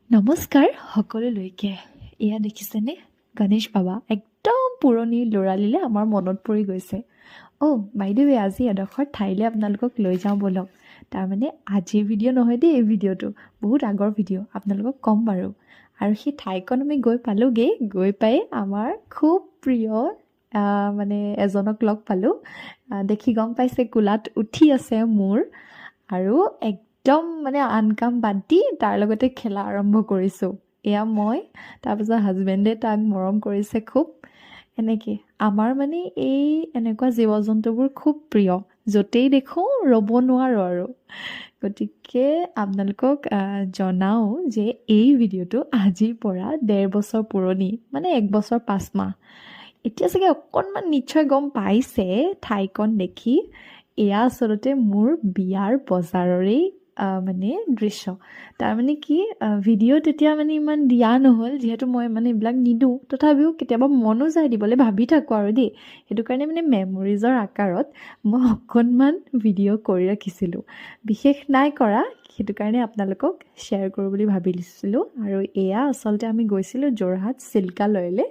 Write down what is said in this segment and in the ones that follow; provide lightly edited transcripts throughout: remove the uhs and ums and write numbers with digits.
নমস্কাৰ সকলোলৈকে। এয়া দেখিছেনে গণেশ বাবা একদম পুৰণি ল'ৰালিলে আমাৰ মনত পৰি গৈছে। বাইদেউ আজি এডোখৰ ঠাইলৈ আপোনালোকক লৈ যাওঁ ব'লক। তাৰমানে আজিৰ ভিডিঅ' নহয় দেই, এই ভিডিঅ'টো বহুত আগৰ ভিডিঅ', আপোনালোকক ক'ম বাৰু। আৰু সেই ঠাইকণ আমি গৈ পালোঁগৈ। গৈ পাই আমাৰ খুব প্ৰিয় মানে এজনক লগ পালোঁ। দেখি গম পাইছে কোলাত উঠি আছে মোৰ, আৰু একদম মানে আন কাম বাদ দি তাৰ লগতে খেলা আৰম্ভ কৰিছোঁ। এয়া মই, তাৰপিছত হাজবেণ্ডে তাক মৰম কৰিছে খুব। এনেকৈ আমাৰ মানে এই এনেকুৱা জীৱ জন্তুবোৰ খুব প্ৰিয়, য'তেই দেখোঁ ৰ'ব নোৱাৰোঁ আৰু। গতিকে আপোনালোকক জনাওঁ যে এই ভিডিঅ'টো আজিৰ পৰা 1.5 বছৰ পুৰণি, মানে 1 বছৰ 5 মাহ। এতিয়া চাগে অকণমান নিশ্চয় গম পাইছে ঠাইকণ দেখি। এয়া আচলতে মোৰ বিয়াৰ বজাৰৰেই মানে দৃশ্য। তাৰমানে কি ভিডিঅ' তেতিয়া মানে ইমান দিয়া নহ'ল, যিহেতু মই মানে এইবিলাক নিদিওঁ। তথাপিও কেতিয়াবা মনো যায় দিবলৈ, ভাবি থাকোঁ আৰু দেই। সেইটো কাৰণে মানে মেমৰিজৰ আকাৰত মই অকণমান ভিডিঅ' কৰি ৰাখিছিলোঁ। বিশেষ নাই কৰা, সেইটো কাৰণে আপোনালোকক শ্বেয়াৰ কৰোঁ বুলি ভাবিছিলোঁ। আৰু এয়া আচলতে আমি গৈছিলোঁ যোৰহাট চিল্কালয়লৈ,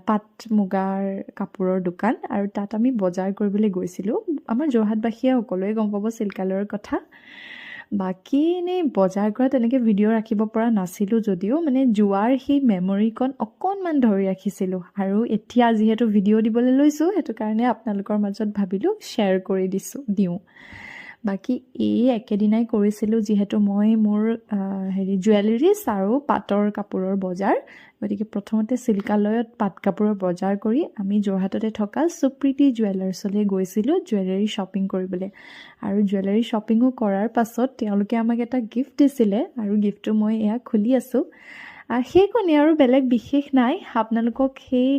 পাট মুগাৰ কাপোৰৰ দোকান, আৰু তাত আমি বজাৰ কৰিবলৈ গৈছিলোঁ। আমাৰ যোৰহাটবাসীয়ে সকলোৱে গম পাব চিল্কালয়ৰ কথা। বাকী এনেই বজাৰ কৰা তেনেকৈ ভিডিঅ' ৰাখিব পৰা নাছিলোঁ যদিও মানে যোৱাৰ সেই মেমৰিকণ অকণমান ধৰি ৰাখিছিলোঁ। আৰু এতিয়া যিহেতু ভিডিঅ' দিবলৈ লৈছোঁ, সেইটো কাৰণে আপোনালোকৰ মাজত ভাবিলোঁ শ্বেয়াৰ কৰি দিওঁ। বাকী এই একেদিনাই কৰিছিলোঁ, যিহেতু মই মোৰ জুৱেলাৰিজ আৰু পাটৰ কাপোৰৰ বজাৰ। গতিকে প্ৰথমতে চিল্কালয়ত পাট কাপোৰৰ বজাৰ কৰি আমি যোৰহাটতে থকা সুপ্ৰীতি জুৱেলাৰ্ছলৈ গৈছিলোঁ জুৱেলাৰী শ্বপিং কৰিবলৈ। আৰু জুৱেলাৰী শ্বপিঙো কৰাৰ পাছত তেওঁলোকে আমাক এটা গিফ্ট দিছিলে, আৰু গিফ্টটো মই এয়া খুলি আছোঁ। সেইকণে আৰু বেলেগ বিশেষ নাই। আপোনালোকক সেই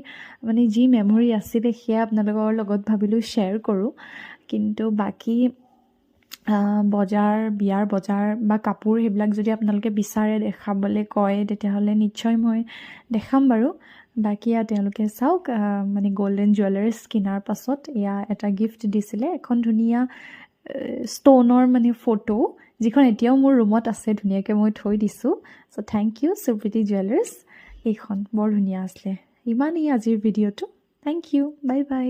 মানে যি মেমৰি আছিলে সেয়া আপোনালোকৰ লগত ভাবিলোঁ শ্বেয়াৰ কৰোঁ। কিন্তু বাকী বিয়াৰ বজাৰ বা কাপোৰ সেইবিলাক যদি আপোনালোকে বিচাৰে দেখাবলৈ কয়, তেতিয়াহ'লে নিশ্চয় মই দেখাম বাৰু। বাকী তেওঁলোকে চাওক, মানে গল্ডেন জুৱেলাৰ্ছ কিনাৰ পাছত এয়া এটা গিফ্ট দিছিলে, এখন ধুনীয়া ষ্ট'নৰ মানে ফটো, যিখন এতিয়াও মোৰ ৰুমত আছে, ধুনীয়াকৈ মই থৈ দিছোঁ। So' thank you Supriti jewellers, এইখন বৰ ধুনীয়া আছিলে। ইমানেই আজিৰ ভিডিঅ'টো। Thank you, bye by.